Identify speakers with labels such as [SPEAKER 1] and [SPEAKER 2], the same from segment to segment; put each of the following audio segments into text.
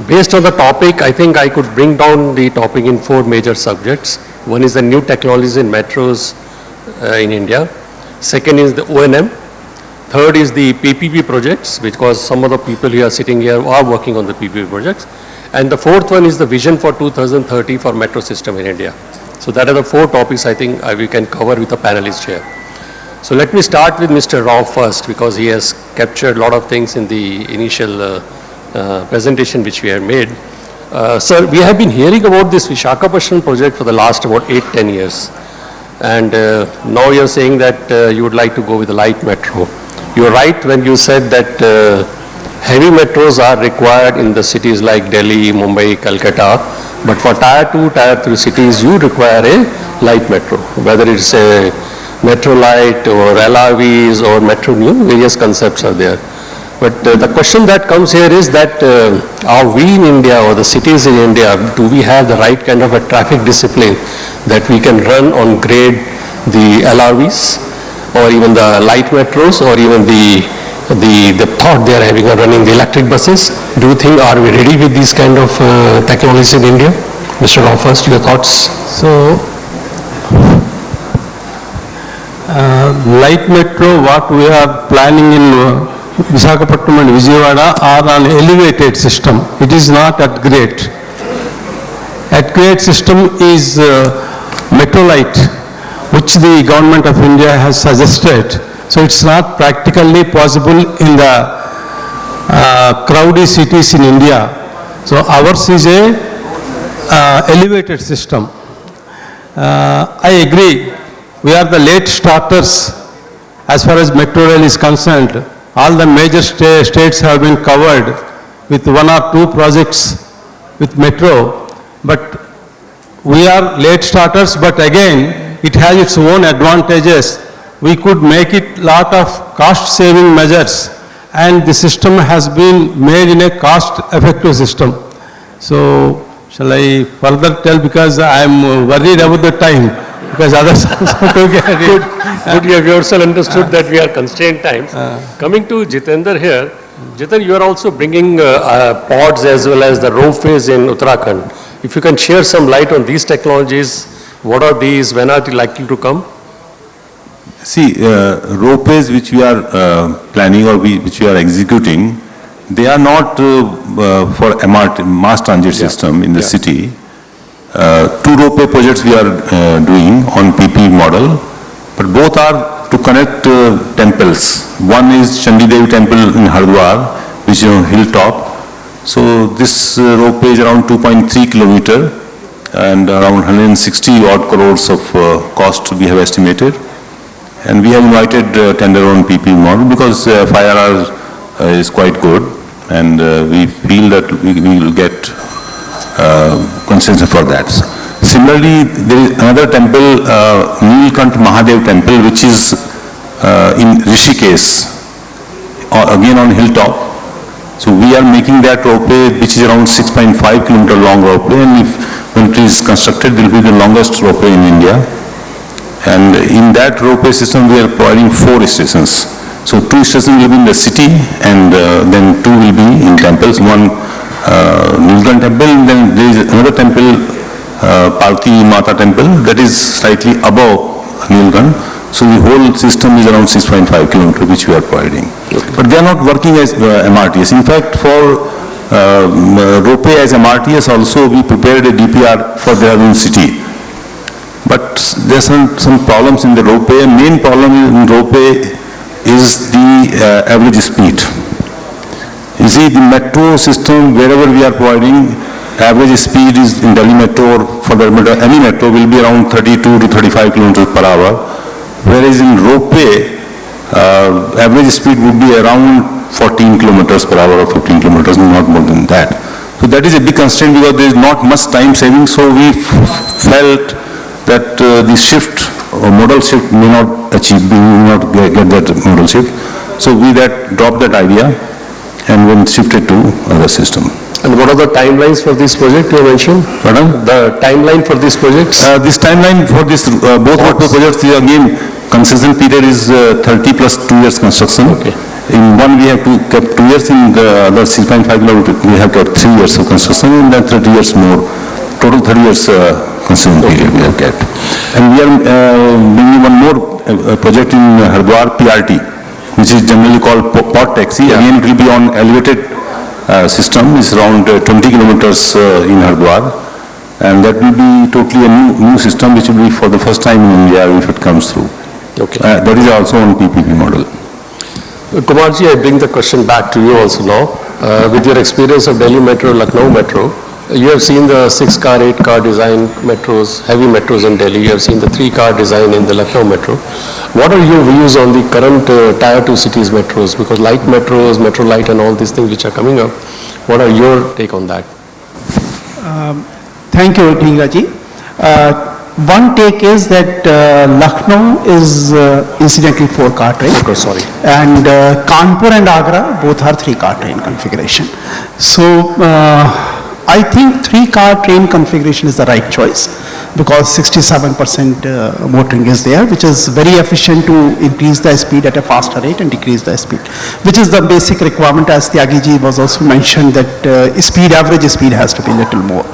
[SPEAKER 1] Based on the topic, I think I could bring down the topic in 4 major subjects. One is the new technologies in metros in India. Second is the O&M. Third is the PPP projects, because some of the people who are sitting here are working on the PPP projects. And the fourth one is the vision for 2030 for metro system in India. So that are the 4 topics I think we can cover with the panelists here. So let me start with Mr. Rao first, because he has captured a lot of things in the initial presentation which we have made. Sir, we have been hearing about this Visakhapatnam project for the last about 8-10 years. And now you're saying that you would like to go with the light metro. You're right when you said that heavy metros are required in the cities like Delhi, Mumbai, Calcutta. But for Tier 2, Tier 3 cities, you require a light metro, whether it's a metro light or LRVs or metro new, various concepts are there. But the question that comes here is that are we in India or the cities in India, do we have the right kind of a traffic discipline that we can run on grade the LRVs or even the light metros or even the thought they are having of running the electric buses? Do you think are we ready with these kind of technologies in India? Mr. Rao, first your thoughts.
[SPEAKER 2] So, light metro, what we are planning in Visakhapatnam and Vijayawada are an elevated system. It is not at grade. At grade system is metro light, which the government of India has suggested. So it's not practically possible in the crowded cities in India. So ours is a elevated system. I agree. We are the late starters as far as metro rail is concerned. All the major states have been covered with 1 or 2 projects with metro. But we are late starters, but again, it has its own advantages. We could make it lot of cost-saving measures, and the system has been made in a cost-effective system. So, shall I further tell, because I am worried about the time, because others also to get it.
[SPEAKER 1] Good, you have yourself understood that we are constrained times. Coming to Jitendra here, Jitendra, you are also bringing pods as well as the ropeways in Uttarakhand. If you can share some light on these technologies, what are these, when are they likely to come?
[SPEAKER 3] See, ropeways which we are planning or which we are executing, they are not for MRT, mass transit system in the city. 2 ropeway projects we are doing on PP model, but both are to connect temples. One is Chandi Devi temple in Hardwar, which is on hilltop. So this ropeway is around 2.3 kilometer and around 160 odd crores of cost we have estimated. And we have invited tender on PP model because 5RR is quite good, and we feel that we will get consensus for that. Similarly, there is another temple, Neelkant Mahadev temple, which is in Rishikesh, again on hilltop. So we are making that ropeway, which is around 6.5 kilometer long ropeway, and if when it is constructed, it will be the longest ropeway in India. And in that ropeway system, we are providing 4 stations. So 2 stations will be in the city, and then 2 will be in temples. One Neelkant temple, and then there is another temple, Parthi Mata temple, that is slightly above Neelkant. So the whole system is around 6.5 kilometers, which we are providing. Okay. But they are not working as MRTS. In fact, for ropeway as MRTS also, we prepared a DPR for their own city. But there are some problems in the ropeway. Main problem in ropeway is the average speed. You see, the metro system, wherever we are providing, average speed is in Delhi metro or for the metro, any metro will be around 32 to 35 kilometers per hour. Whereas in ropeway, average speed would be around 14 kilometers per hour or 15 kilometers, not more than that. So that is a big constraint because there is not much time saving. So we felt that the shift or modal shift may not achieve, we will not get that modal shift. So we dropped that idea and then shifted to other system.
[SPEAKER 1] And what are the timelines for this project you mentioned?
[SPEAKER 3] Pardon?
[SPEAKER 1] The timeline for this project?
[SPEAKER 3] This timeline for this both ropeway projects, again, concession period is 30 plus 2 years construction.
[SPEAKER 1] Okay.
[SPEAKER 3] In one we have kept 2 years, in the other 6.5 kilometer we have kept 3 years of construction, and then 30 years more. Total 30 years construction period we have kept. And we are bringing one more project in Hardwar, PRT, which is generally called Pod Taxi. Again, it will be on elevated system. It's around 20 kilometers in Hardwar. And that will be totally a new system, which will be for the first time in India if it comes through.
[SPEAKER 1] Okay.
[SPEAKER 3] That is also on PPP model.
[SPEAKER 1] Kumarji, I bring the question back to you also now. With your experience of Delhi Metro, Lucknow Metro, you have seen the 6-car, 8-car design metros, heavy metros in Delhi. You have seen the 3-car design in the Lucknow Metro. What are your views on the current Tier 2 cities metros? Because light metros, Metro Light and all these things which are coming up, what are your take on that?
[SPEAKER 4] Thank you, Dhingra ji. One take is that Lucknow is incidentally 4-car train.
[SPEAKER 1] Okay, sorry.
[SPEAKER 4] And Kanpur and Agra both are 3-car train configuration. So I think 3-car train configuration is the right choice because 67% motoring is there, which is very efficient to increase the speed at a faster rate and decrease the speed, which is the basic requirement, as Tyagi ji was also mentioned, that average speed has to be a little more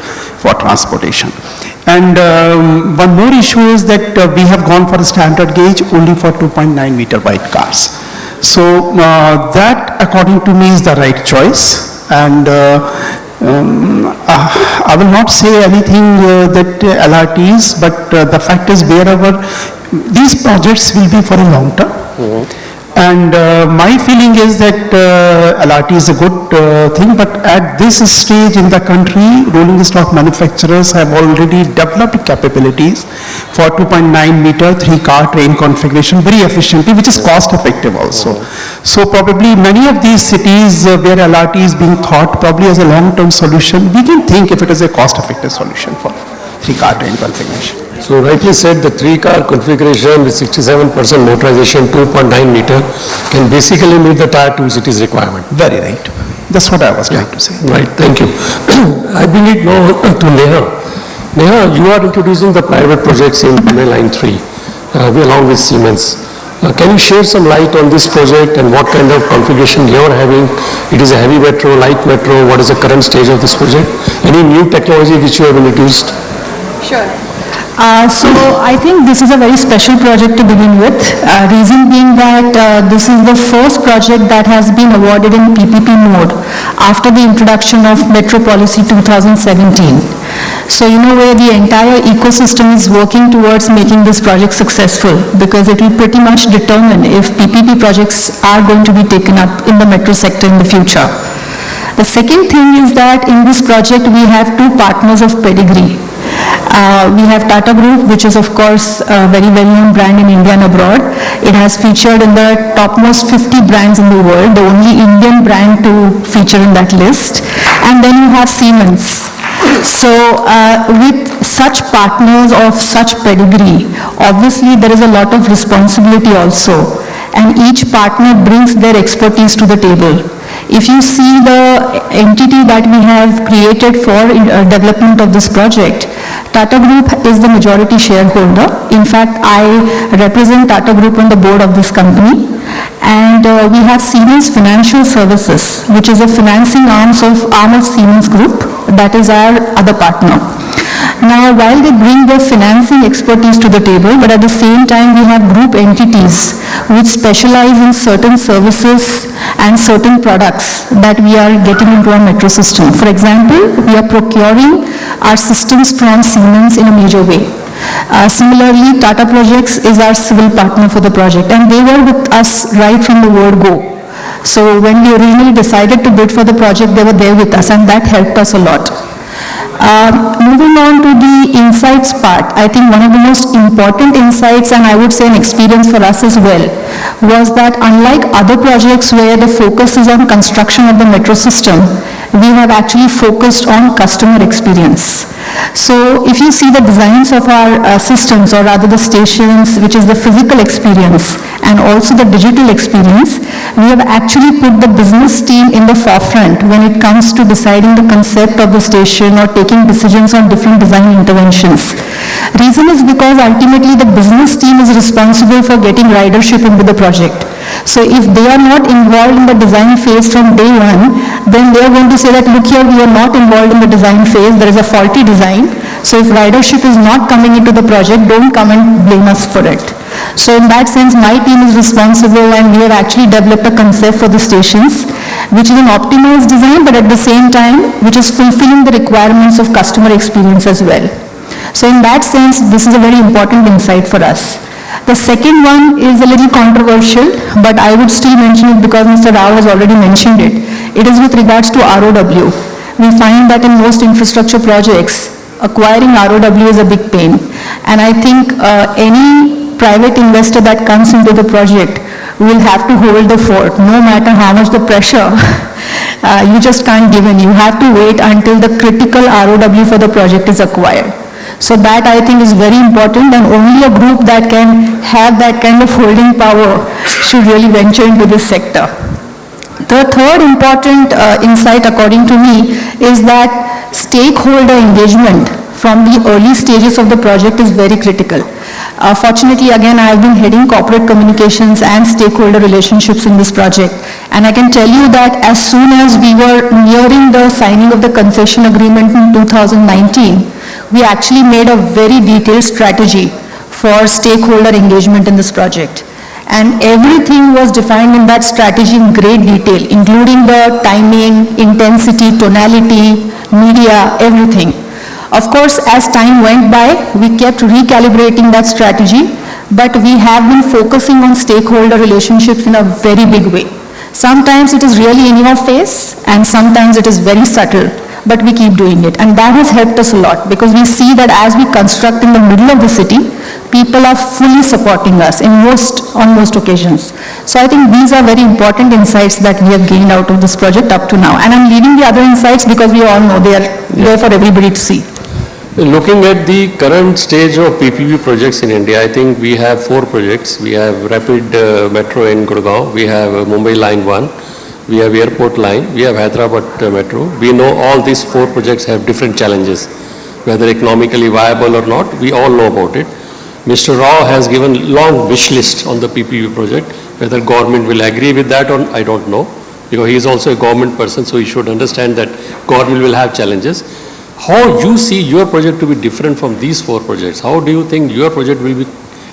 [SPEAKER 4] for transportation. And one more issue is that we have gone for a standard gauge only for 2.9 meter wide cars. So that according to me is the right choice. And I will not say anything that LRTs, but the fact is wherever these projects will be for a long term. And my feeling is that LRT is a good thing, but at this stage in the country, rolling stock manufacturers have already developed capabilities for 2.9 meter 3-car train configuration very efficiently, which is cost effective also. So probably many of these cities where LRT is being thought probably as a long-term solution, we can think if it is a cost effective solution for 3-car train configuration.
[SPEAKER 1] So rightly said, the 3-car configuration with 67% motorization, 2.9 meter, can basically meet the Tier 2 cities requirement.
[SPEAKER 4] Very right. That's what I was trying to say.
[SPEAKER 1] Right, thank you. I bring it now to Neha. Neha, you are introducing the private projects in Pune Line 3, along with Siemens. Can you share some light on this project and what kind of configuration you are having? It is a heavy metro, light metro. What is the current stage of this project? Any new technology which you have introduced?
[SPEAKER 5] Sure. So I think this is a very special project to begin with. Reason being that this is the first project that has been awarded in PPP mode after the introduction of Metro Policy 2017. So where the entire ecosystem is working towards making this project successful, because it will pretty much determine if PPP projects are going to be taken up in the metro sector in the future. The second thing is that in this project we have 2 partners of pedigree. We have Tata Group, which is of course a very well-known brand in India and abroad. It has featured in the topmost 50 brands in the world, the only Indian brand to feature in that list. And then you have Siemens. So with such partners of such pedigree, obviously there is a lot of responsibility also, and each partner brings their expertise to the table. If you see the entity that we have created for development of this project, Tata Group is the majority shareholder. In fact, I represent Tata Group on the board of this company. And we have Siemens Financial Services, which is a financing arm of Siemens Group. That is our other partner. Now, while they bring their financing expertise to the table, but at the same time we have group entities which specialize in certain services and certain products that we are getting into our metro system. For example, we are procuring our systems from Siemens in a major way. Similarly, Tata Projects is our civil partner for the project, and they were with us right from the word go. So when we originally decided to bid for the project, they were there with us, and that helped us a lot. Moving on to the insights part, I think one of the most important insights, and I would say an experience for us as well, was that unlike other projects where the focus is on construction of the metro system, we have actually focused on customer experience. So if you see the designs of our systems, or rather the stations, which is the physical experience and also the digital experience, we have actually put the business team in the forefront when it comes to deciding the concept of the station or taking decisions on different design interventions. Reason is because ultimately the business team is responsible for getting ridership into the project. So if they are not involved in the design phase from day one, then they are going to say that, look here, we are not involved in the design phase, there is a faulty design. So if ridership is not coming into the project, don't come and blame us for it. So in that sense, my team is responsible, and we have actually developed a concept for the stations, which is an optimized design, but at the same time, which is fulfilling the requirements of customer experience as well. So in that sense, this is a very important insight for us. The second one is a little controversial, but I would still mention it because Mr. Rao has already mentioned it. It is with regards to ROW. We find that in most infrastructure projects, acquiring ROW is a big pain. And I think any private investor that comes into the project will have to hold the fort, no matter how much the pressure. You just can't give in. You have to wait until the critical ROW for the project is acquired. So that, I think, is very important, and only a group that can have that kind of holding power should really venture into this sector. The third important insight, according to me, is that stakeholder engagement from the early stages of the project is very critical. Fortunately, again, I have been heading corporate communications and stakeholder relationships in this project. And I can tell you that as soon as we were nearing the signing of the concession agreement in 2019, we actually made a very detailed strategy for stakeholder engagement in this project. And everything was defined in that strategy in great detail, including the timing, intensity, tonality, media, everything. Of course, as time went by, we kept recalibrating that strategy, but we have been focusing on stakeholder relationships in a very big way. Sometimes it is really in your face, and sometimes it is very subtle, but we keep doing it. And that has helped us a lot, because we see that as we construct in the middle of the city, people are fully supporting us on most occasions. So I think these are very important insights that we have gained out of this project up to now. And I'm leaving the other insights because we all know they are there for everybody to see.
[SPEAKER 1] Looking at the current stage of PPP projects in India, I think we have 4 projects. We have Rapid Metro in Gurgaon, we have Mumbai Line 1, we have Airport Line, we have Hyderabad Metro. We know all these 4 projects have different challenges, whether economically viable or not, we all know about it. Mr. Rao has given long wish list on the PPP project. Whether government will agree with that or I don't know, because he is also a government person, so he should understand that government will have challenges. How you see your project to be different from these 4 projects? How do you think your project will be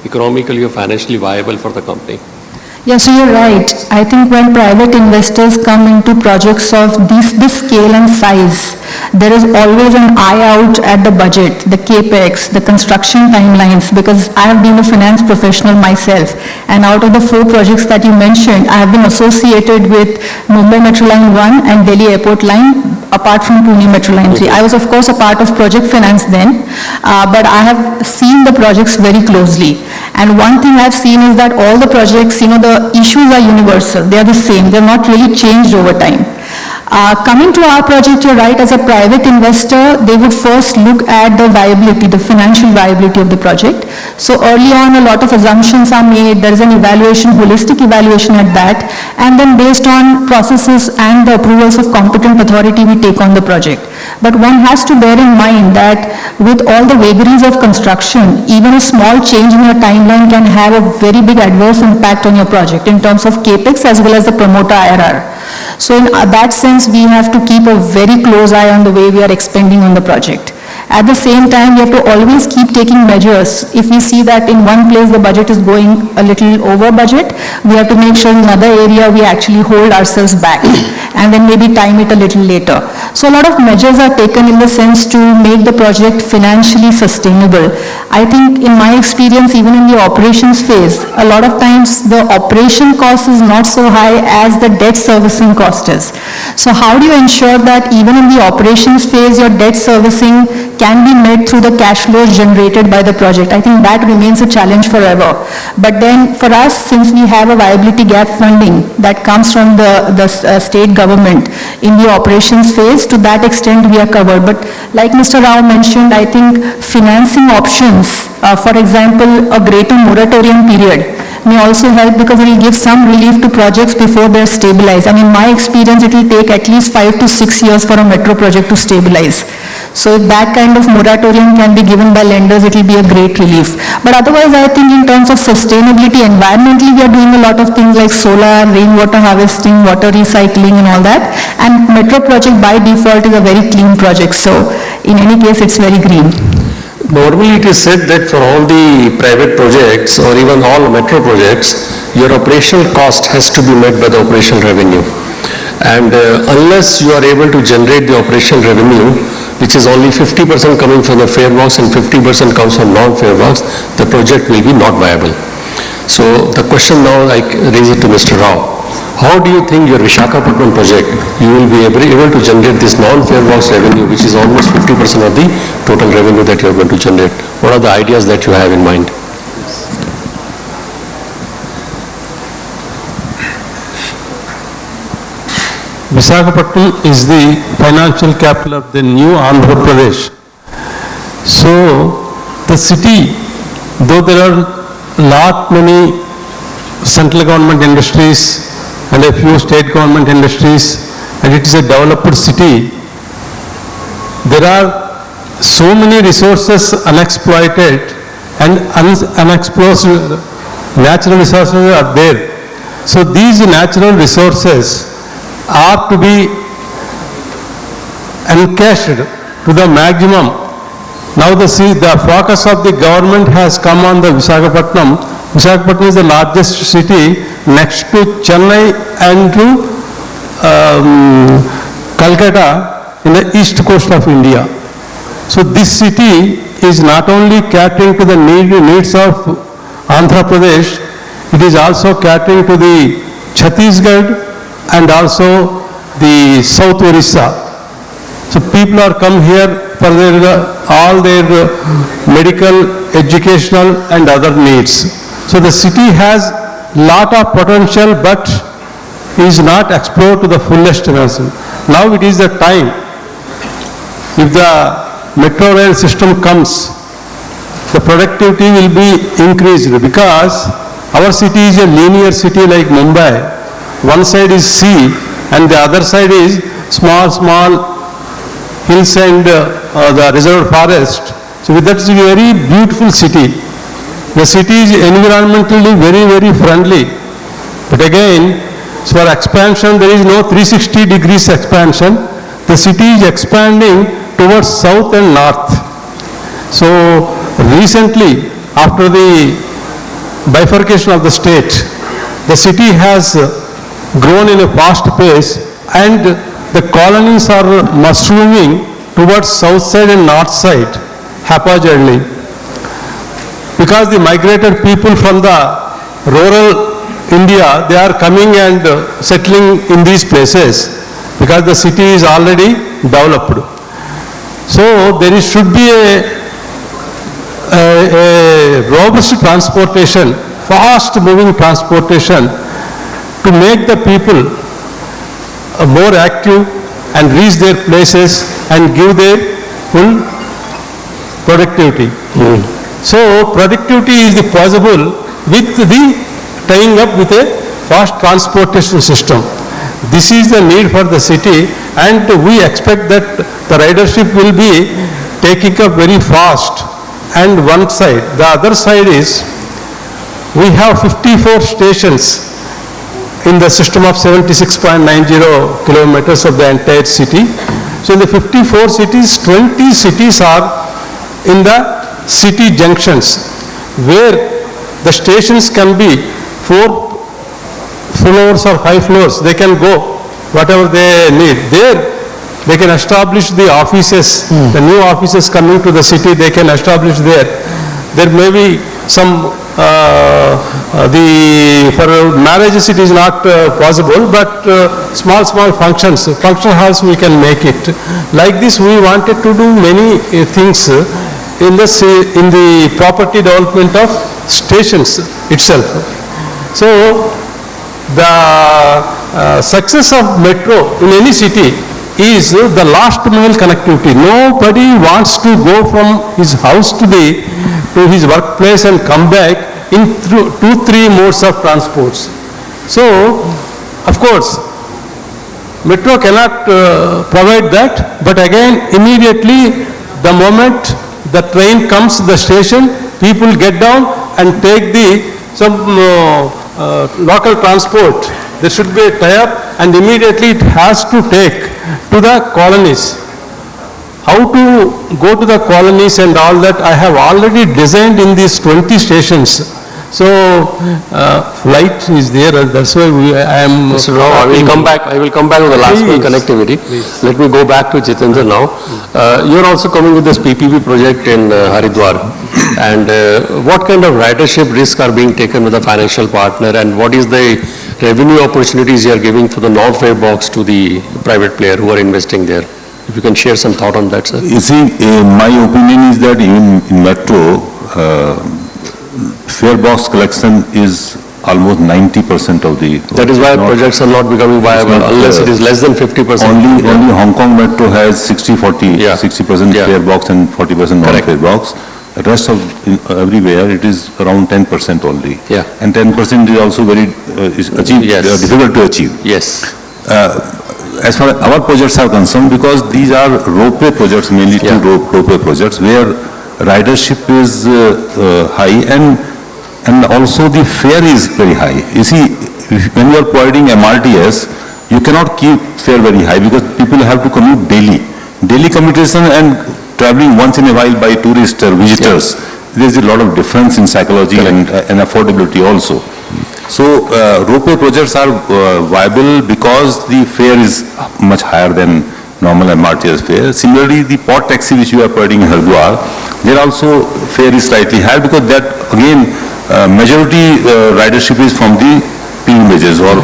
[SPEAKER 1] economically or financially viable for the company?
[SPEAKER 5] Yeah, so you're right. I think when private investors come into projects of this scale and size, there is always an eye out at the budget, the capex, the construction timelines, because I have been a finance professional myself, and out of the 4 projects that you mentioned, I have been associated with Mumbai Metro Line 1 and Delhi Airport Line, apart from Pune Metro Line 3. I was, of course, a part of project finance then, but I have seen the projects very closely. And one thing I've seen is that all the projects, the issues are universal. They are the same. They're not really changed over time. Coming to our project, you're right, as a private investor, they would first look at the viability, the financial viability of the project. So early on, a lot of assumptions are made. There is an evaluation, holistic evaluation at that. And then based on processes and the approvals of competent authority, we take on the project. But one has to bear in mind that with all the vagaries of construction, even a small change in your timeline can have a very big adverse impact on your project in terms of capex as well as the promoter IRR. So in that sense, we have to keep a very close eye on the way we are expending on the project. At the same time, we have to always keep taking measures. If we see that in one place the budget is going a little over budget, we have to make sure in another area we actually hold ourselves back and then maybe time it a little later. So a lot of measures are taken in the sense to make the project financially sustainable. I think in my experience, even in the operations phase, a lot of times the operation cost is not so high as the debt servicing cost is. So how do you ensure that even in the operations phase, your debt servicing can be met through the cash flows generated by the project? I think that remains a challenge forever. But then for us, since we have a viability gap funding that comes from the state government in the operations phase, to that extent we are covered. But like Mr. Rao mentioned, I think financing options, for example, a greater moratorium period may also help, because it will give some relief to projects before they're stabilized. I mean, my experience, it will take at least 5 to 6 years for a metro project to stabilize. So if that kind of moratorium can be given by lenders, it will be a great relief. But otherwise, I think in terms of sustainability, environmentally, we are doing a lot of things like solar, rainwater harvesting, water recycling and all that. And metro project by default is a very clean project. So in any case, it's very green.
[SPEAKER 1] Normally it is said that for all the private projects or even all metro projects, your operational cost has to be met by the operational revenue. And unless you are able to generate the operational revenue, which is only 50% coming from the fare box and 50% comes from non-fare box, the project will be not viable. So the question now I raise it to Mr. Rao. How do you think your Visakhapatnam project, you will be able to generate this non-fare box revenue, which is almost 50% of the total revenue that you are going to generate? What are the ideas that you have in mind?
[SPEAKER 2] Visakhapatnam is the financial capital of the new Andhra Pradesh. So the city, though there are many central government industries and a few state government industries, and it is a developed city, there are so many resources unexploited and unexplored natural resources are there. So these natural resources are to be encashed to the maximum. Now the focus of the government has come on the Visakhapatnam. Visakhapatnam is the largest city next to Chennai and to Calcutta in the east coast of India. So this city is not only catering to the needs of Andhra Pradesh, it is also catering to the Chhattisgarh and also the South Orissa. So people are come here for all their medical, educational and other needs. So the city has lot of potential but is not explored to the fullest extent. Now it is the time. If the metro rail system comes, the productivity will be increased because our city is a linear city like Mumbai. One side is sea and the other side is small hills and the reserved forest. So with that it's a very beautiful city. The city is environmentally very friendly. But again, for expansion there is no 360 degrees expansion. The city is expanding towards south and north. So recently, after the bifurcation of the state, the city has grown in a fast pace and the colonies are mushrooming towards south side and north side haphazardly. Because the migrated people from the rural India, they are coming and settling in these places because the city is already developed. So there should be a robust transportation, fast moving transportation to make the people more active and reach their places and give their full productivity. So productivity is possible with the tying up with a fast transportation system. This is the need for the city and we expect that the ridership will be taking up very fast. And one side, the other side is we have 54 stations in the system of 76.90 kilometers of the entire city. So in the 54 cities, 20 cities are in the city junctions where the stations can be 4 floors or 5 floors. They can go whatever they need. There they can establish the offices, the new offices coming to the city, they can establish there. There may be some for marriages it is not possible, but small function halls we can make it. Like this we wanted to do many things in the property development of stations itself. So the success of metro in any city is the last mile connectivity. Nobody wants to go from his house to his workplace and come back in 2-3 modes of transports. So, of course, Metro cannot provide that, but again, immediately, the moment the train comes to the station, people get down and take some local transport. There should be a tie-up, and immediately it has to take to the colonies. How to go to the colonies and all that, I have already designed in these 20 stations. So, flight is there, and that's why I am...
[SPEAKER 1] Mr. Rao, I will come back to the last one, connectivity. Please. Let me go back to Jitendra now. You are also coming with this PPP project in Haridwar. And what kind of ridership risks are being taken with a financial partner, and what is the revenue opportunities you are giving for the non-fare box to the private player who are investing there? If you can share some thought on that, sir.
[SPEAKER 3] You see, my opinion is that even in metro, fare box collection is almost 90% of the...
[SPEAKER 1] That is why projects are not becoming viable unless it is less than 50%.
[SPEAKER 3] Only Hong Kong metro has 60-40, 60% fare box and 40% non-fare box. The rest of everywhere it is around 10% only.
[SPEAKER 1] Yeah.
[SPEAKER 3] And 10% is also very difficult to achieve.
[SPEAKER 1] Yes.
[SPEAKER 3] As far as our projects are concerned, because these are ropeway projects, mainly two ropeway projects, where ridership is high and also the fare is very high. You see, when you are providing MRTS, you cannot keep fare very high because people have to commute daily. Daily commutation and traveling once in a while by tourists or visitors, there is a lot of difference in psychology and affordability also. So, ropeway projects are viable because the fare is much higher than normal MRTS fare. Similarly, the port taxi which you are providing in Haridwar, there also fare is slightly higher because that again majority ridership is from the pilgrimages or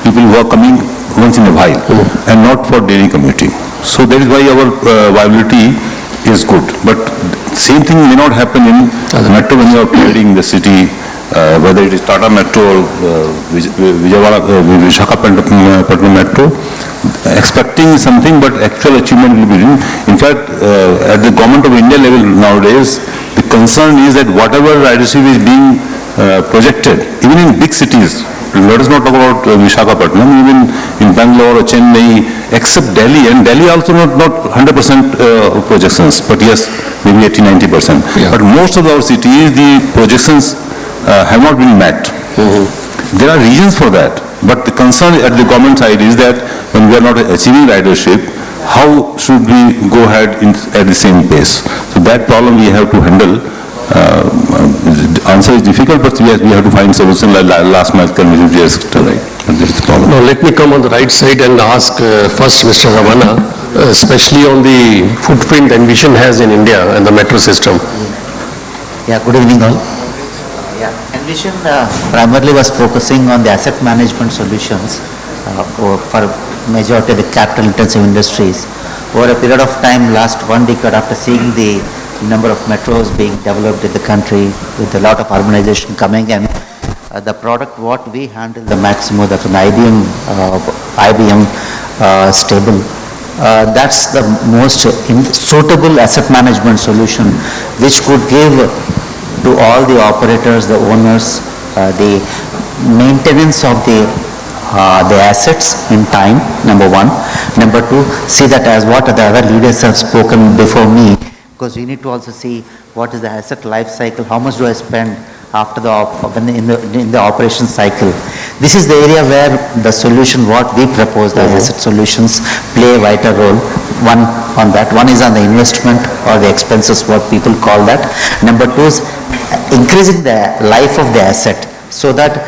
[SPEAKER 3] people who are coming once in a while and not for daily commuting. So that is why our viability is good. But same thing may not happen in metro when you are providing the city, whether it is Tata Metro or Visakhapatnam Metro, expecting something but actual achievement will be doing. In fact, at the Government of India level nowadays, the concern is that whatever ridership is being projected, even in big cities, let us not talk about Visakhapatnam, even in Bangalore or Chennai, except Delhi, and Delhi also not 100% projections, but yes, maybe 80-90%. But most of our cities, the projections have not been met. There are reasons for that, but the concern at the government side is that when we are not achieving ridership, how should we go ahead at the same pace? So that problem we have to handle. The answer is difficult, but yes, we have to find solution like last mile connectivity, etc.
[SPEAKER 1] Now let me come on the right side and ask first Mr. Ramana, especially on the footprint Envision has in India and the metro system.
[SPEAKER 6] Yeah, good evening all. Yeah, Envision primarily was focusing on the asset management solutions for majority of the capital intensive industries. Over a period of time, last 1 decade, after seeing the number of metros being developed in the country with a lot of urbanization coming in, the product what we handle the maximum of an IBM stable, that's the most suitable asset management solution which could give to all the operators, the owners, the maintenance of the assets in time, number one. Number two, see that as what the other leaders have spoken before me, because we need to also see what is the asset life cycle, how much do I spend after in the operation cycle. This is the area where the solution what we propose, the asset solutions play a vital role. One on that, one is on the investment or the expenses, what people call that. Number two is increasing the life of the asset so that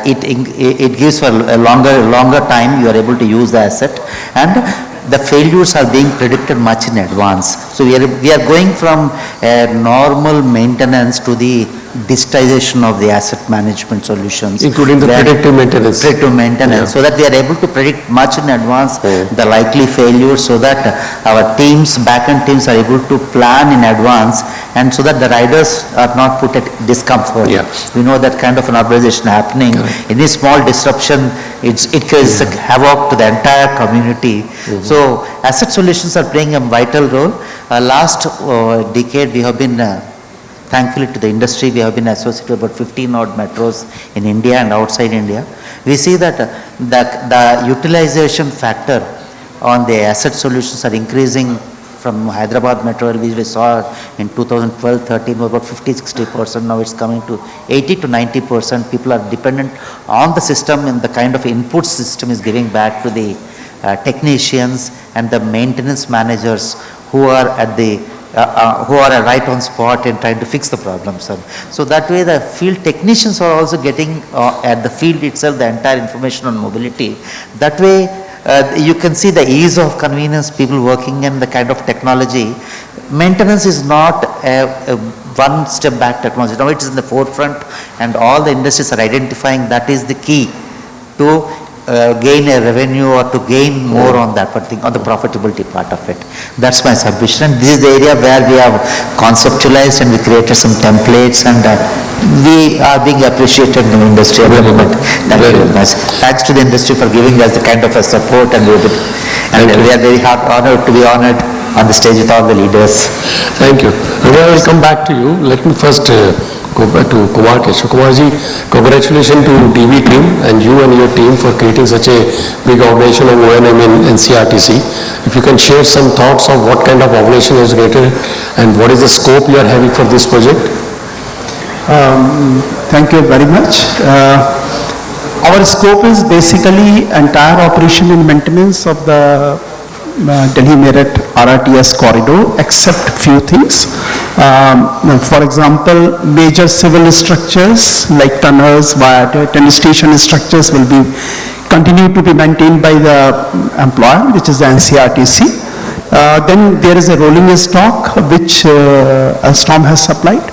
[SPEAKER 6] it gives for a longer time you are able to use the asset, and the failures are being predicted much in advance. So we are going from a normal maintenance to the digitization of the asset management solutions.
[SPEAKER 1] Including the predictive maintenance.
[SPEAKER 6] Predictive maintenance, so that we are able to predict much in advance the likely failures, so that our teams, back-end teams are able to plan in advance, and so that the riders are not put at discomfort. We know that kind of an urbanization happening. Any small disruption, it causes havoc to the entire community. So asset solutions are playing a vital role. Last decade we have been thankfully to the industry, we have been associated with about 15 odd metros in India and outside India. We see that the utilization factor on the asset solutions are increasing from Hyderabad Metro, which we saw in 2012-13 about 50-60%. Now it's coming to 80 to 90%. People are dependent on the system, and the kind of input system is giving back to the technicians and the maintenance managers who are at the who are right on spot and trying to fix the problems. So that way the field technicians are also getting at the field itself the entire information on mobility. That way you can see the ease of convenience, people working in the kind of technology. Maintenance is not a one step back technology. Now it is in the forefront, and all the industries are identifying that is the key to gain a revenue or to gain more on that particular, on the profitability part of it. That's my submission. This is the area where we have conceptualized and we created some templates, and we are being appreciated in the industry at the moment. Thank you very much. Thanks to the industry for giving us the kind of a support, and we are very honored to be honored on the stage with all the leaders.
[SPEAKER 1] Thank you. I will come back to you. Let me first go back to Kumar. Keshav Kumarji, congratulations to DV team and you and your team for creating such a big organization of O&M in NCRTC. If you can share some thoughts of what kind of organization is created and what is the scope you are having for this project?
[SPEAKER 4] Thank you very much. Our scope is basically entire operation and maintenance of the Delhi-Meerut RRTS corridor, except few things. For example, major civil structures like tunnels, viaduct, and station structures will be continue to be maintained by the employer, which is the NCRTC. Then there is a rolling stock which Alstom has supplied.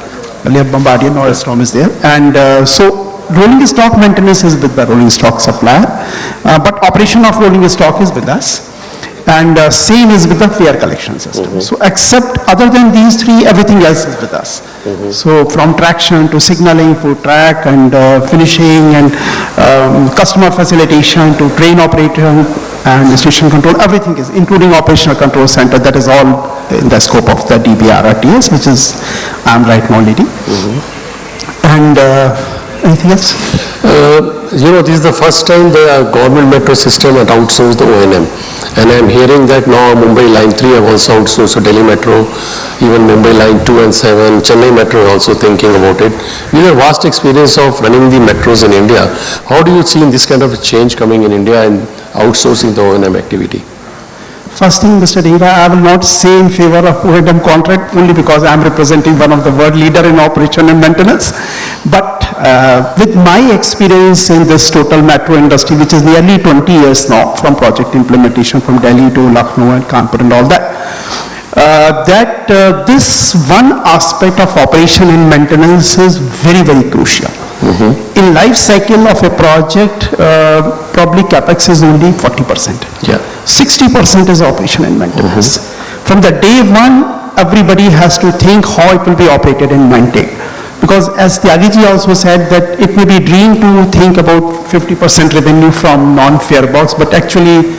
[SPEAKER 4] Earlier Bombardier, now Alstom is there, and so rolling stock maintenance is with the rolling stock supplier, but operation of rolling stock is with us. And same is with the fare collection system. So except other than these three, everything else is with us. So from traction to signaling, food track, and finishing, and customer facilitation to train operation and station control, everything is, including operational control center, that is all in the scope of the RRTS, which is I'm right now leading. And anything else?
[SPEAKER 1] This is the first time the government metro system had outsourced the O&M. And I'm hearing that now Mumbai Line 3 have also outsourced, so Delhi Metro, even Mumbai Line 2 and 7, Chennai Metro also thinking about it. We have vast experience of running the metros in India. How do you see in this kind of a change coming in India and outsourcing the O&M activity?
[SPEAKER 4] First thing, Mr. Dhingra, I will not say in favor of O&M contract only because I am representing one of the world leader in operation and maintenance. But with my experience in this total metro industry, which is nearly 20 years now, from project implementation from Delhi to Lucknow and Kanpur and all that, this one aspect of operation and maintenance is very, very crucial. In life cycle of a project, probably capex is only 40%.
[SPEAKER 1] Yeah.
[SPEAKER 4] 60% is operation and maintenance. From the day one, everybody has to think how it will be operated and maintained. Because as Tyagi also said that it may be dream to think about 50% revenue from non-fare box, but actually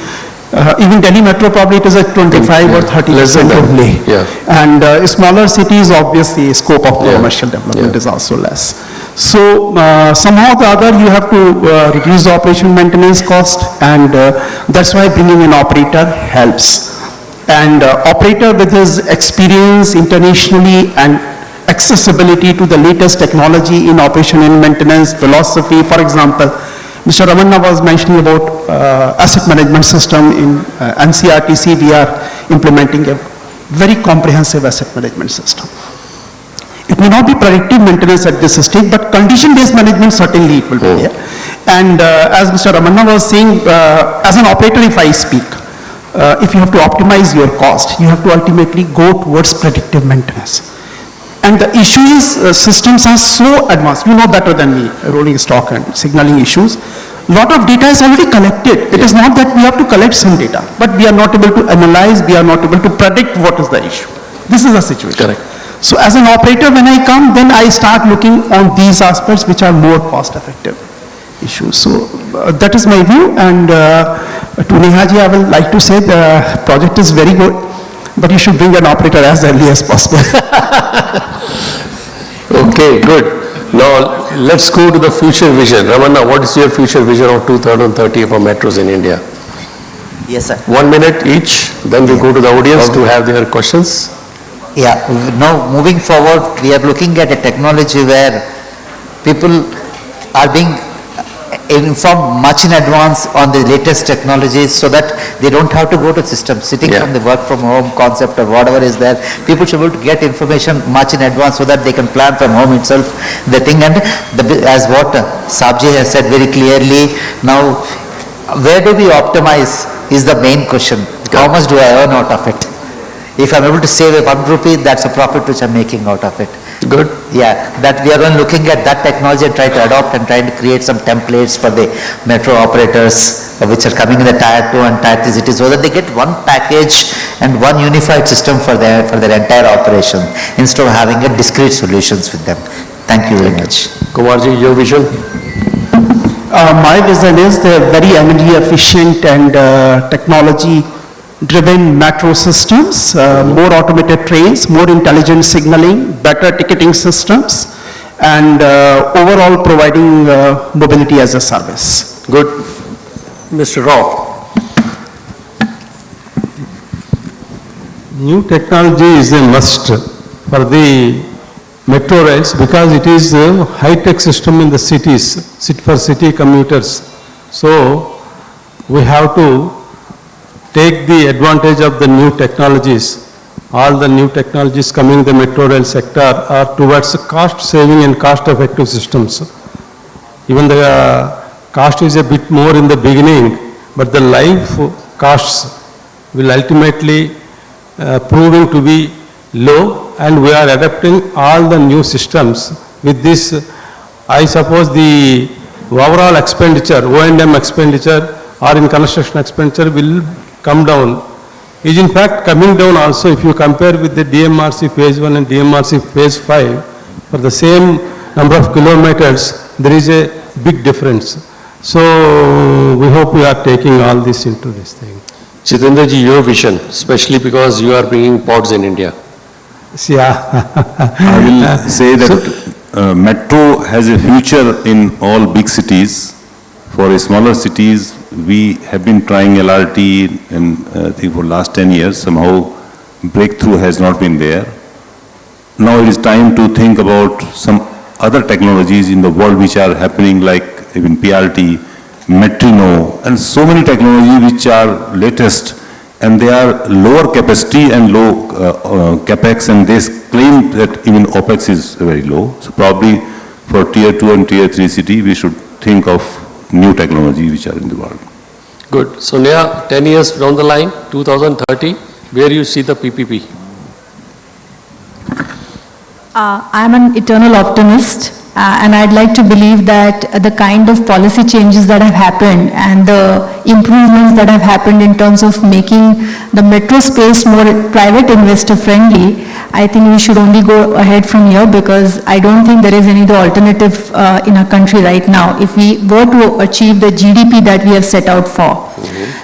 [SPEAKER 4] even Delhi Metro probably it is at 25 or 30% only.
[SPEAKER 1] Yeah.
[SPEAKER 4] And smaller cities obviously scope of commercial development is also less. So somehow or the other you have to reduce the operation maintenance cost, and that's why bringing an operator helps. And operator with his experience internationally and accessibility to the latest technology in operation and maintenance philosophy. For example, Mr. Ramana was mentioning about asset management system in NCRTC. We are implementing a very comprehensive asset management system. It may not be predictive maintenance at this stage, but condition-based management certainly it will be there. And as Mr. Ramana was saying, as an operator, if I speak, if you have to optimize your cost, you have to ultimately go towards predictive maintenance. And the issues, systems are so advanced, you know better than me, rolling stock and signaling issues. Lot of data is already collected. It is not that we have to collect some data, but we are not able to analyze, we are not able to predict what is the issue. This is the situation.
[SPEAKER 1] Correct.
[SPEAKER 4] So as an operator, when I come, then I start looking on these aspects which are more cost-effective issues. So that is my view. And to Neha ji, I will like to say the project is very good, but you should bring an operator as early as possible.
[SPEAKER 1] Okay, good. Now, let's go to the future vision. Ramana, what is your future vision of 2030 for metros in India?
[SPEAKER 6] Yes, sir.
[SPEAKER 1] 1 minute each, then we go to the audience to have their questions.
[SPEAKER 6] Yeah, now moving forward, we are looking at a technology where people are being informed much in advance on the latest technologies so that they don't have to go to system, sitting from the work from home concept or whatever is there. People should be able to get information much in advance so that they can plan from home itself the thing. And as what Sabji has said very clearly, now where do we optimize is the main question. How much do I earn out of it? If I'm able to save a 1 rupee, that's a profit which I'm making out of it.
[SPEAKER 1] Good.
[SPEAKER 6] Yeah, that we are looking at that technology and try to adopt and trying to create some templates for the metro operators which are coming in the tier 2 and tier 3 cities so that they get one package and one unified system for their entire operation instead of having a discrete solutions with them. Thank you very much.
[SPEAKER 1] Kumarji, your vision?
[SPEAKER 4] My vision is the very energy efficient and technology-driven metro systems, more automated trains, more intelligent signaling, better ticketing systems, and overall providing mobility as a service.
[SPEAKER 1] Good. Mr. Rao.
[SPEAKER 2] New technology is a must for the metro rails because it is a high-tech system in the cities, for city commuters. So we have to take the advantage of the new technologies. All the new technologies coming in the metro rail sector are towards cost-saving and cost-effective systems. Even the cost is a bit more in the beginning, but the life costs will ultimately proving to be low, and we are adapting all the new systems. With this, I suppose the overall expenditure, O&M expenditure or in construction expenditure will come down. Is in fact coming down also if you compare with the DMRC phase 1 and DMRC phase 5. For the same number of kilometers, there is a big difference. So we hope we are taking all this into this thing.
[SPEAKER 1] Jitendra ji, your vision, especially because you are bringing pods in India.
[SPEAKER 2] Yeah.
[SPEAKER 3] I will say that metro has a future in all big cities. For smaller cities, we have been trying LRT and I think for last 10 years, somehow breakthrough has not been there. Now it is time to think about some other technologies in the world which are happening, like even PRT, Metrino, and so many technologies which are latest, and they are lower capacity and low capex, and they claim that even OPEX is very low. So probably for tier 2 and tier 3 city, we should think of new technology which are in the world.
[SPEAKER 1] Good. So Neha, 10 years down the line, 2030, where you see the PPP?
[SPEAKER 5] I'm an eternal optimist, and I'd like to believe that the kind of policy changes that have happened and the improvements that have happened in terms of making the metro space more private investor friendly, I think we should only go ahead from here, because I don't think there is any other alternative in our country right now if we were to achieve the GDP that we have set out for.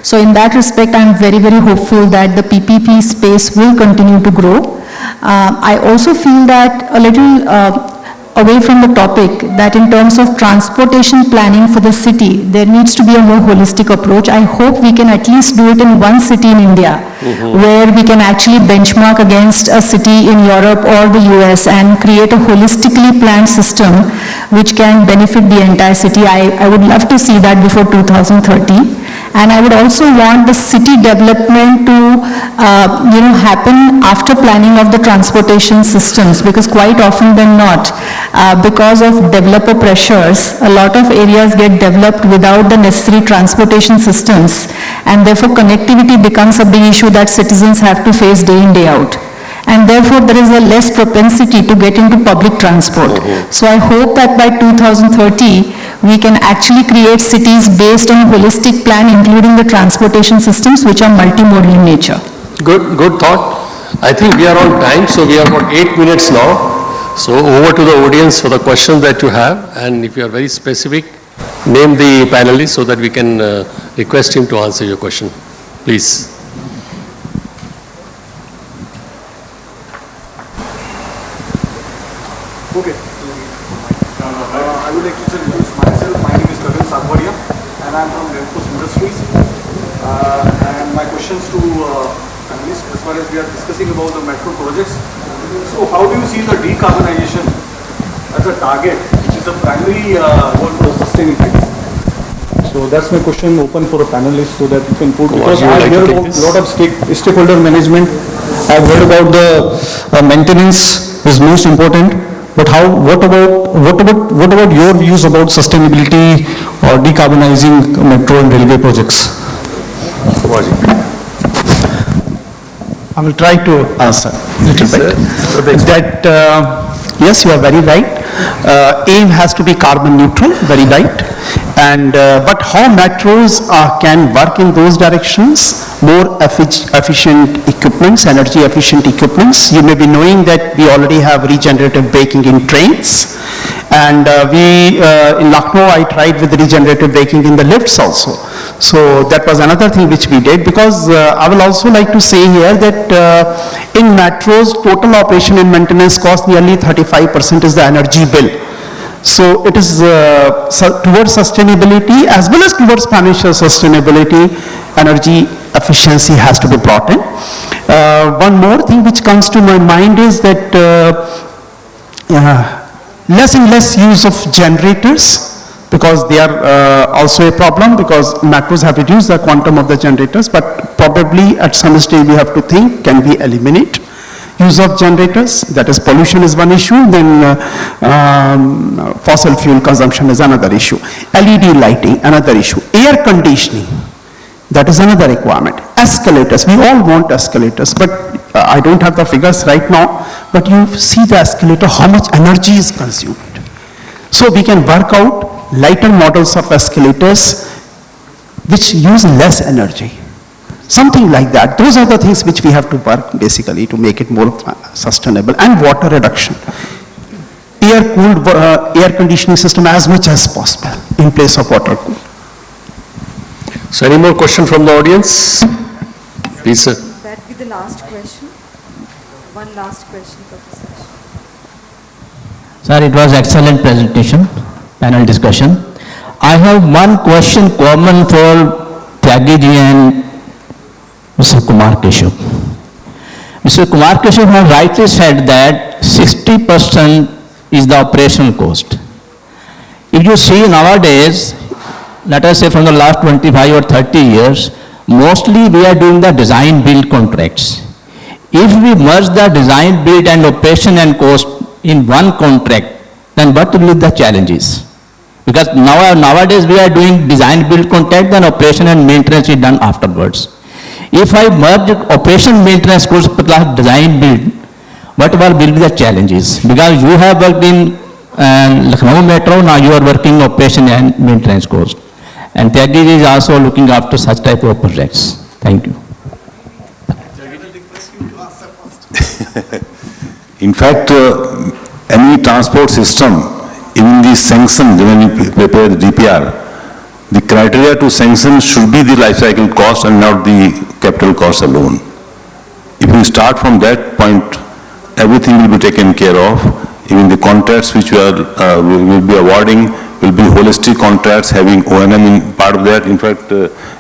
[SPEAKER 5] So in that respect, I'm very, very hopeful that the PPP space will continue to grow. I also feel that a little away from the topic, that in terms of transportation planning for the city, there needs to be a more holistic approach. I hope we can at least do it in one city in India, where we can actually benchmark against a city in Europe or the US and create a holistically planned system which can benefit the entire city. I would love to see that before 2030. And I would also want the city development to, happen after planning of the transportation systems, because quite often than not, because of developer pressures, a lot of areas get developed without the necessary transportation systems, and therefore connectivity becomes a big issue that citizens have to face day in, day out. And therefore there is a less propensity to get into public transport. So I hope that by 2030, we can actually create cities based on a holistic plan, including the transportation systems which are multimodal in nature.
[SPEAKER 1] Good thought. I think we are on time, so we have about 8 minutes now. So over to the audience for the questions that you have, and if you are very specific, name the panelist so that we can request him to answer your question. Please.
[SPEAKER 7] Okay. I would like to introduce myself. My name is and I'm from Reinforce Industries. And my questions to analysts as far as we are discussing about the metro projects. So how do you see the decarbonization as a target, which is the primary goal for sustainability? So that's my question open for a panelist so that you can put, because I hear about a lot of stakeholder management. I've heard about the maintenance is most important, but what about your views about sustainability or decarbonizing metro and railway projects?
[SPEAKER 4] I will try to answer a little bit. Yes, you are very right. Aim has to be carbon neutral, very right. And but how metros can work in those directions? More efficient equipments, energy efficient equipments. You may be knowing that we already have regenerative braking in trains. And in Lucknow, I tried with regenerative braking in the lifts also. So that was another thing which we did, because I will also like to say here that in metros, total operation and maintenance cost nearly 35% is the energy bill. So it is towards sustainability as well as towards financial sustainability, energy efficiency has to be brought in. One more thing which comes to my mind is that less and less use of generators, because they are also a problem, because metros have reduced the quantum of the generators, but probably at some stage we have to think, can we eliminate use of generators? That is, pollution is one issue, then fossil fuel consumption is another issue. LED lighting, another issue. Air conditioning, that is another requirement. Escalators, we all want escalators, but I don't have the figures right now, but you see the escalator, how much energy is consumed. So we can work out lighter models of escalators which use less energy. Something like that. Those are the things which we have to work basically to make it more sustainable. And water reduction. Air-cooled air conditioning system as much as possible in place of water cooled.
[SPEAKER 1] So any more question from the audience? Please, sir.
[SPEAKER 8] That be the last question. One last question for the session.
[SPEAKER 9] Sir, it was excellent presentation, panel discussion. I have one question common for Tyagi ji and Mr. Kumar Keshav. Mr. Kumar Keshav has rightly said that 60% is the operational cost. If you see nowadays, let us say from the last 25 or 30 years, mostly we are doing the design build contracts. If we merge the design build and operation and cost in one contract, then what will be the challenges? Because nowadays we are doing design build contract, then operation and maintenance is done afterwards. If I merge operation maintenance cost plus design build, what will be the challenges? Because you have worked in Lucknow Metro, now you are working operation and maintenance cost. And Tyagi is also looking after such type of projects. Thank you.
[SPEAKER 3] In fact, any transport system, even the sanction, when you prepare the DPR, the criteria to sanction should be the life cycle cost and not the capital cost alone. If you start from that point, everything will be taken care of. Even the contracts which we will be awarding will be holistic contracts having O&M in part of that. In fact,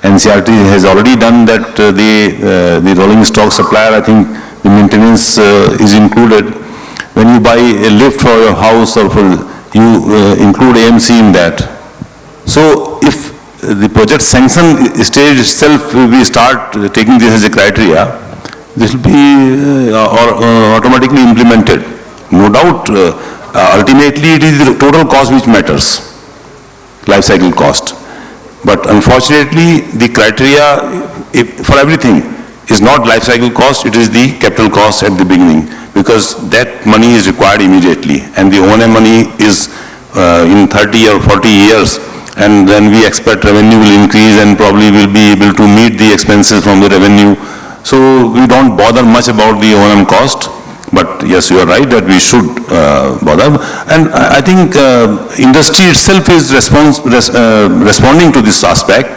[SPEAKER 3] NCRT has already done that. The rolling stock supplier, I think the maintenance is included. When you buy a lift for your house, or you include AMC in that. So if the project sanction stage itself, we start taking this as a criteria, this will be automatically implemented. No doubt, ultimately it is the total cost which matters, life cycle cost. But unfortunately, the criteria for everything is not life cycle cost, it is the capital cost at the beginning, because that money is required immediately, and the O&M money is in 30 or 40 years, and then we expect revenue will increase and probably will be able to meet the expenses from the revenue. So we don't bother much about the O&M cost. But yes, you are right that we should bother. And I think industry itself is responding to this aspect.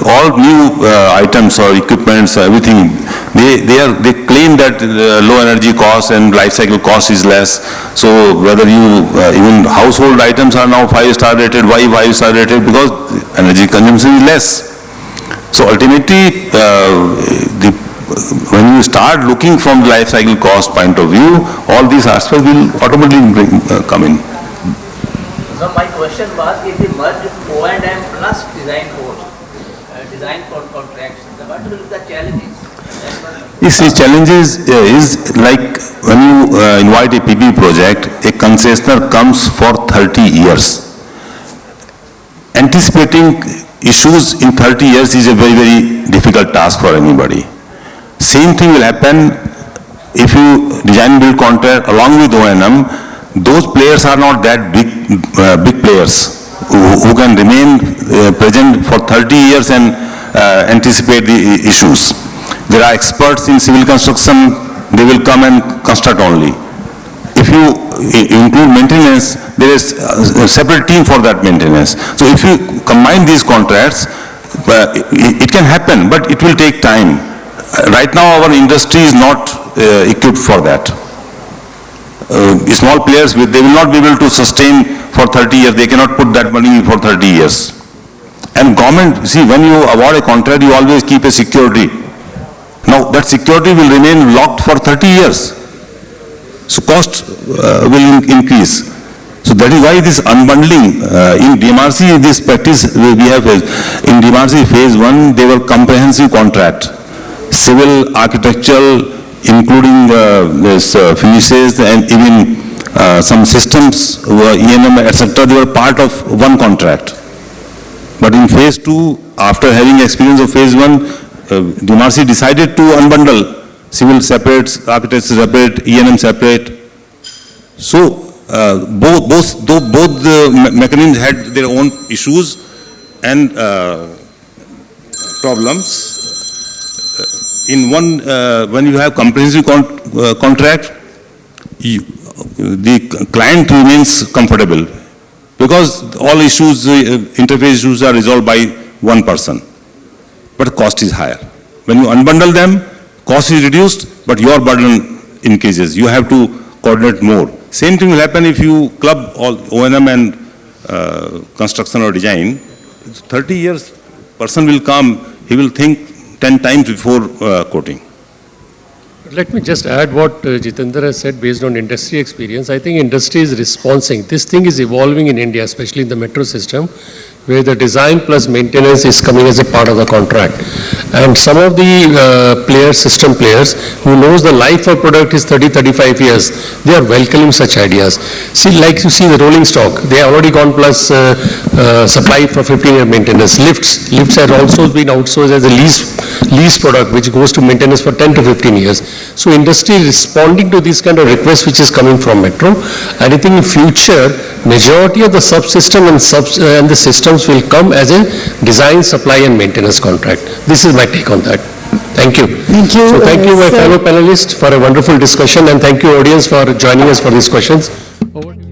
[SPEAKER 3] all new items or equipments, everything, they claim that low energy cost and life cycle cost is less. So whether you, even household items are now 5-star rated. Why 5-star rated? Because energy consumption is less. So ultimately, when you start looking from the life cycle cost point of view, all these aspects will automatically come in.
[SPEAKER 9] So my question was, if we merge O&M plus design cost, design contracts, what will be the challenges?
[SPEAKER 3] You see, challenges is like when you invite a PPP project, a concessionaire comes for 30 years. Anticipating issues in 30 years is a very, very difficult task for anybody. Same thing will happen if you design build contract along with O&M. Those players are not that big players who can remain present for 30 years and anticipate the issues. There are experts in civil construction, they will come and construct only. If you include maintenance, there is a separate team for that maintenance. So if you combine these contracts, it can happen, but it will take time. Right now our industry is not equipped for that. Small players, they will not be able to sustain for 30 years. They cannot put that money for 30 years. And government, see, when you award a contract, you always keep a security. Now, that security will remain locked for 30 years. So cost will increase. So that is why this unbundling, in DMRC, this practice we have, in DMRC phase 1, they were comprehensive contract. Civil, architectural, including this finishes and even some systems, E&M, etc., they were part of one contract. But in phase 2, after having experience of phase 1, DMRC decided to unbundle civil separate, architects separate, E&M separate. So both the mechanisms had their own issues and problems. In one, when you have comprehensive contract, the client remains comfortable because all issues, interface issues are resolved by one person. But cost is higher. When you unbundle them, cost is reduced, but your burden increases. You have to coordinate more. Same thing will happen if you club all O&M and construction or design. 30 years, person will come, he will think 10 times before quoting.
[SPEAKER 1] Let me just add what Jitendra has said based on industry experience. I think industry is responding. This thing is evolving in India, especially in the metro system, where the design plus maintenance is coming as a part of the contract. And some of the players, system players, who knows the life of product is 30-35 years, they are welcoming such ideas. See, like you see the rolling stock, they have already gone plus supply for 15-year maintenance. Lifts have also been outsourced as a lease product, which goes to maintenance for 10 to 15 years. So industry is responding to this kind of request which is coming from metro. And I think in future, majority of the subsystem and the systems will come as a design, supply and maintenance contract. This is my take on that. Thank you.
[SPEAKER 8] Thank you.
[SPEAKER 1] So thank you my fellow panelists for a wonderful discussion, and thank you audience for joining us for these questions. Over to you.